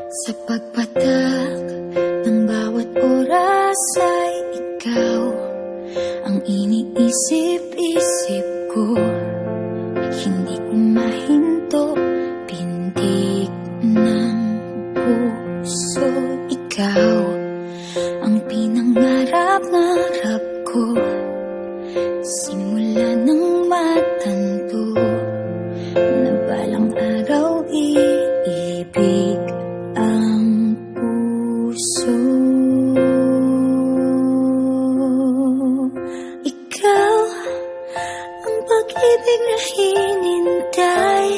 Sa pagpatak ng bawat oras ay ikaw ang iniisip-isip ko. Hindi ko mahinto, pintig ng puso. Ikaw ang pinangarap-ngarap ko, simula ng matanto na balang araw iibig ang puso. Ikaw ang pag-ibig na hinintay,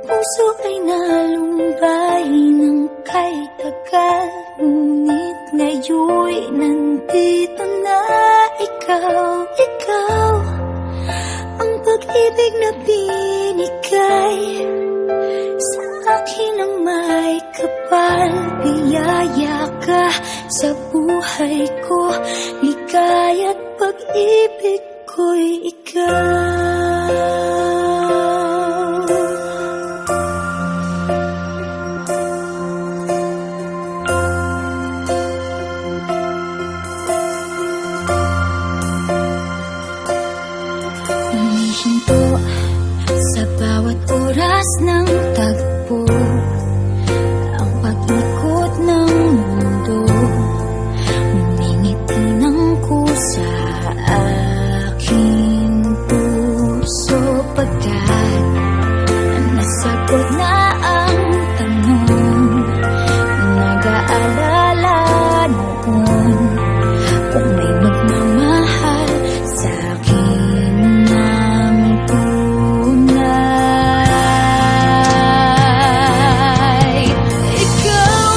puso ay nalumbay ng kay tagal, ngunit ngayon'y nandito na ikaw. Ikaw ang pag-ibig na binigay sa akin ang may kapal. Biyaya ka sa buhay ko, ligaya't pag-ibig ko'y ikaw. Humihinto sa bawat oras ng tagpo, ang pag-ikot ng mundo, ngumingiti ng kusa aking puso. Pagkat nasagot na ang tanong, nag-aalala noon kung may magmamahal sa'kin ng tunay. Ikaw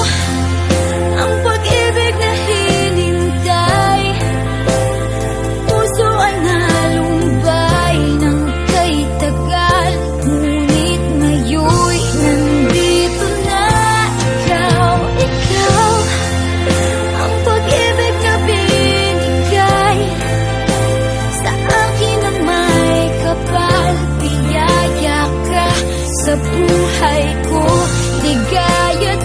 ang pag-ibig na hinintay, puso ay nalumbay ng kay tagal, ngunit ngayon'y nandito na ikaw. Ikaw ang pag-ibig na binigay sa akin ang may kapal. Biyaya ka sa buhay ko, ligaya't